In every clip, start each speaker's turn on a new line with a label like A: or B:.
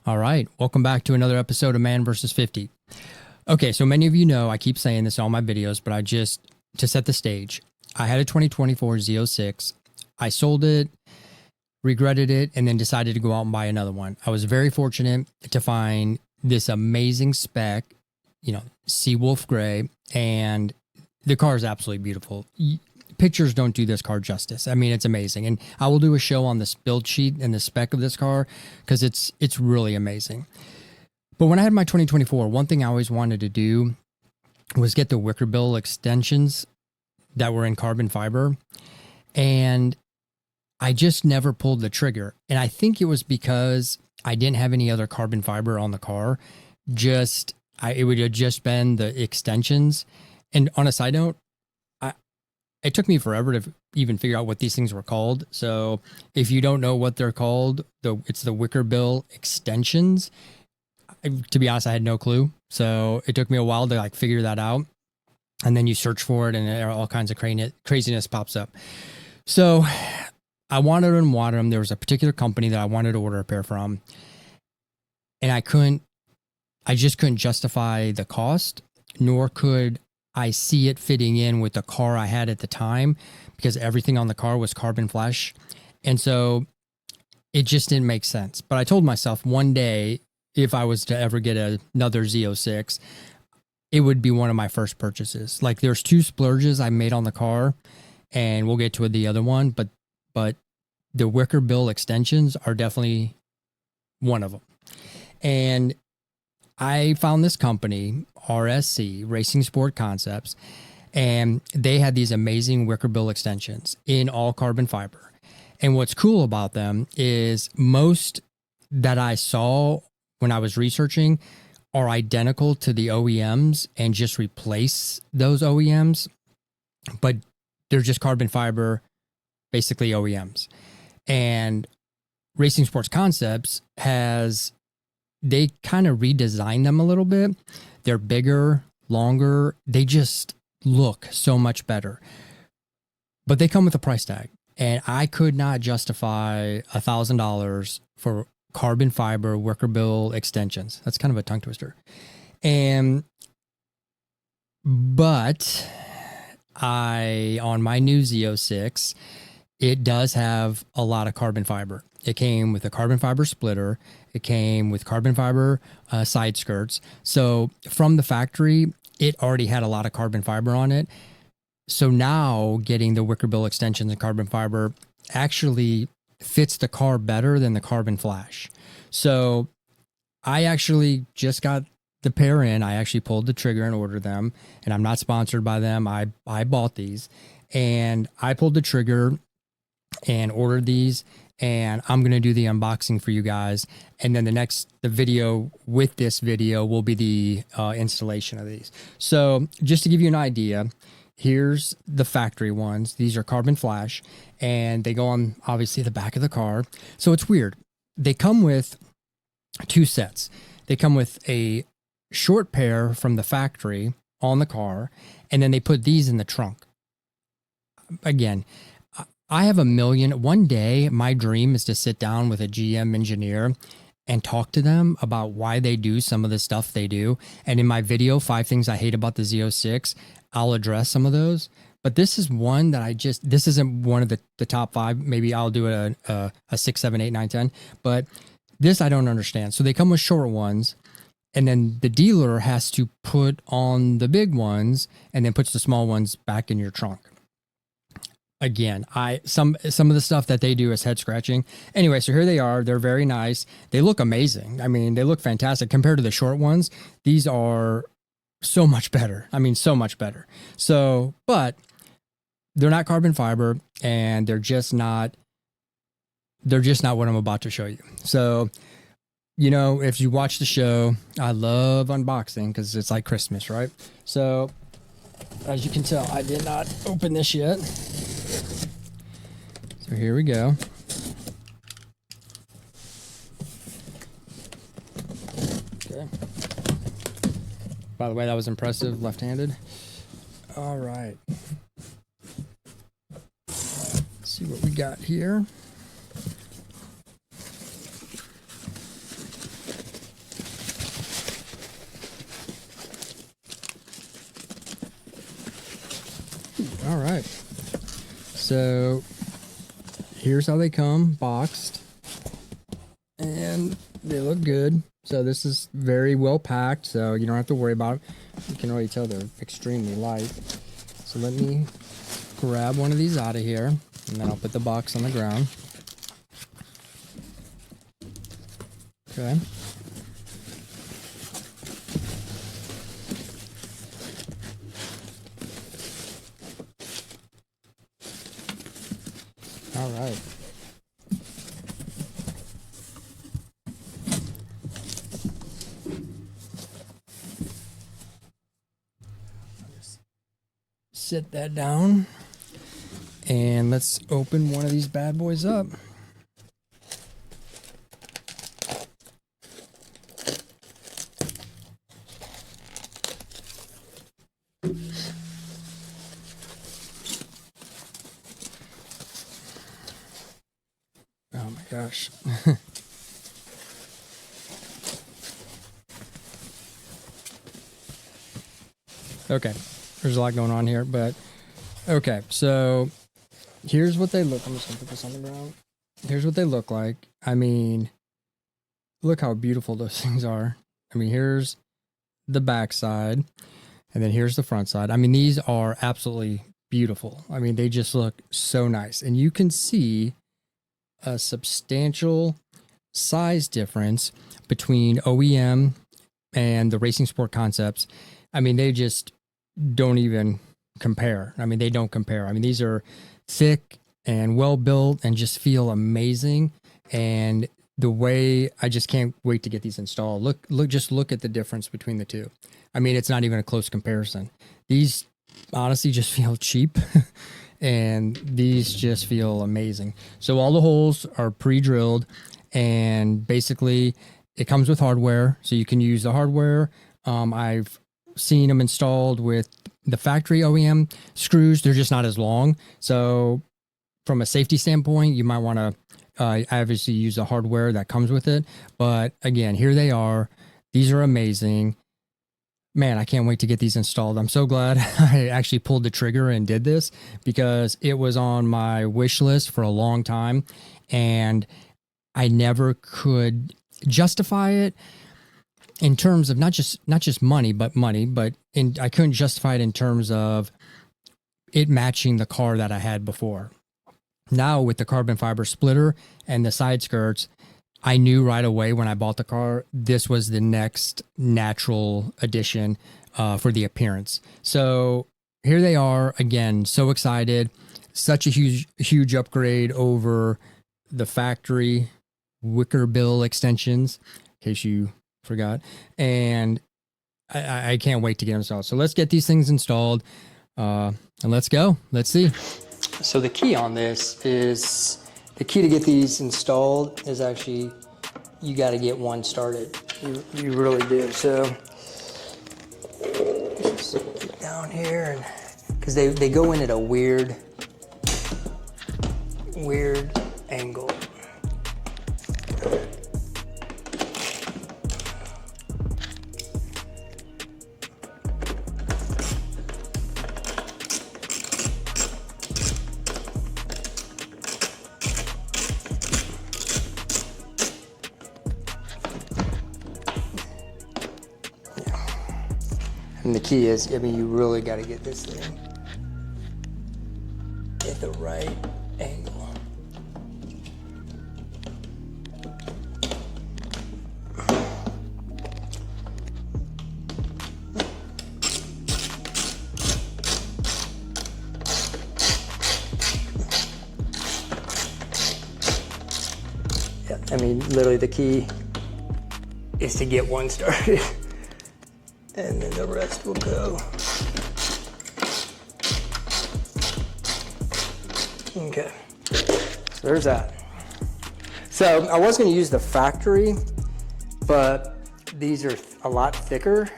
A: All right, welcome back to another episode of Man vs. 50. Okay, so many of you know I keep saying this in all my videos, but to set the stage, I had a 2024 Z06. I sold it, regretted it, and then decided to go out and buy another one. I was very fortunate to find this amazing spec, sea wolf gray, and the car is absolutely beautiful. Pictures don't do this car justice. I mean, it's amazing. And I will do a show on this build sheet and the spec of this car because it's really amazing. But when I had my 2024, one thing I always wanted to do was get the wicker bill extensions that were in carbon fiber. And I just never pulled the trigger. And I think it was because I didn't have any other carbon fiber on the car. It would have just been the extensions. And on a side note, it took me forever to even figure out what these things were called. So if you don't know what they're called, it's the wicker bill extensions. To be honest, I had no clue. So it took me a while to figure that out. And then you search for it and all kinds of craziness pops up. So I wanted them. There was a particular company that I wanted to order a pair from. And I just couldn't justify the cost, nor could I see it fitting in with the car I had at the time because everything on the car was carbon flash. And so it just didn't make sense. But I told myself one day, if I was to ever get another Z06, it would be one of my first purchases. There's two splurges I made on the car, and we'll get to the other one, but the wicker bill extensions are definitely one of them. And I found this company, RSC, Racing Sport Concepts, and they had these amazing wicker bill extensions in all carbon fiber. And what's cool about them is most that I saw when I was researching are identical to the OEMs and just replace those OEMs, but they're just carbon fiber, basically OEMs. And Racing Sports Concepts they kind of redesigned them a little bit. They're bigger, longer. They just look so much better. But they come with a price tag. And I could not justify $1,000 for carbon fiber wicker bill extensions. That's kind of a tongue twister. But on my new Z06, it does have a lot of carbon fiber. It came with a carbon fiber splitter. It came with carbon fiber side skirts. So from the factory, it already had a lot of carbon fiber on it. So now getting the wicker bill extensions and carbon fiber actually fits the car better than the carbon flash. So I actually just got the pair in. I actually pulled the trigger and ordered them, and I'm not sponsored by them. I bought these, and I pulled the trigger and ordered these, and I'm going to do the unboxing for you guys. And then the video with this video will be the installation of these. So just to give you an idea, here's the factory ones. These are carbon flash, and they go on obviously the back of the car. So it's weird. They come with two sets. They come with a short pair from the factory on the car, and then they put these in the trunk. Again, I have one day, my dream is to sit down with a GM engineer and talk to them about why they do some of the stuff they do. And in my video, 5 Things I Hate About the Z06, I'll address some of those. But this is one that this isn't one of the top 5. Maybe I'll do a 6, 7, 8, 9, 10. But this I don't understand. So they come with short ones, and then the dealer has to put on the big ones and then puts the small ones back in your trunk. Again, some of the stuff that they do is head scratching. Anyway, so here they are. They're very nice. They look amazing. I mean, they look fantastic compared to the short ones. These are so much better. I mean, so much better. So, but they're not carbon fiber, and they're just not what I'm about to show you. So, if you watch the show, I love unboxing because it's like Christmas, right? So, as you can tell, I did not open this yet. So here we go. Okay. By the way, that was impressive, left-handed. All right. Let's see what we got here. All right. So here's how they come boxed. And they look good. So this is very well packed, so you don't have to worry about it. You can already tell they're extremely light. So let me grab one of these out of here, and then I'll put the box on the ground. Okay. All right. Sit that down, and let's open one of these bad boys up. Oh my gosh. Okay, there's a lot going on here, but okay, so here's what they look. I'm just gonna put this on the ground. Here's what they look like. I mean, look how beautiful those things are. I mean, here's the back side, and then here's the front side. I mean, these are absolutely beautiful. I mean, they just look so nice, and you can see a substantial size difference between OEM and the Racing Sport Concepts. I mean, they just don't even compare. I mean, they don't compare. I mean, these are thick and well built and just feel amazing. And the way, I just can't wait to get these installed. Just look at the difference between the two. I mean, it's not even a close comparison. These honestly just feel cheap. And these just feel amazing. So all the holes are pre-drilled, and basically it comes with hardware, so you can use the hardware. I've seen them installed with the factory OEM screws. They're just not as long. So from a safety standpoint, you might want to obviously use the hardware that comes with it. But again, here they are. These are amazing. Man, I can't wait to get these installed. I'm so glad I actually pulled the trigger and did this, because it was on my wish list for a long time, and I never could justify it in terms of not just money, but I couldn't justify it in terms of it matching the car that I had before. Now with the carbon fiber splitter and the side skirts, I knew right away when I bought the car, this was the next natural addition for the appearance. So here they are again, so excited. Such a huge upgrade over the factory wicker bill extensions, in case you forgot. And I can't wait to get them installed. So let's get these things installed and let's go. Let's see. So the key on this is, the key to get these installed is actually, you got to get one started. You really do. So just get down here, and because they go in at a weird angle. And the key is, I mean, you really got to get this thing at the right angle. Yeah, I mean, literally the key is to get one started. And then the rest will go. Okay, so there's that. So I was going to use the factory, but these are a lot thicker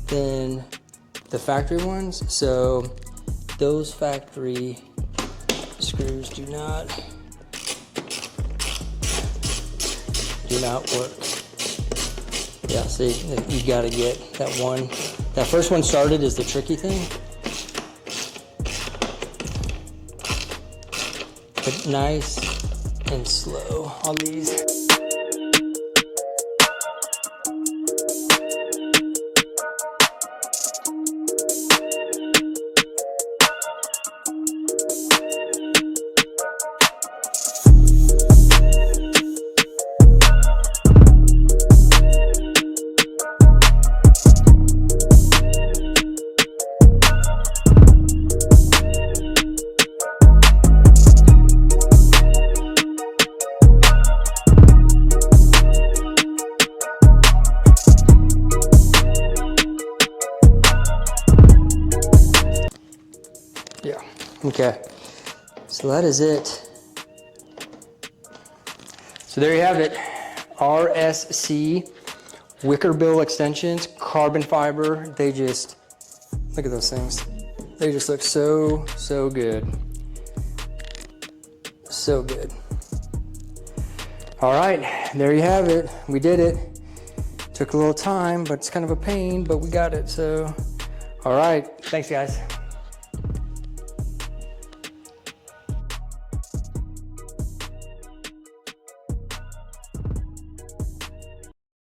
A: than the factory ones. So those factory screws do not work. Yeah, see, you got to get that one. That first one started is the tricky thing. it nice and slow on these.
B: Yeah, okay, so that is it. So there you have it, RSC wicker bill extensions, carbon fiber. They just, look at those things. They just look so, so good. So good. All right, there you have it. We did it. Took a little time, but it's kind of a pain, but we got it, so. All right, thanks guys.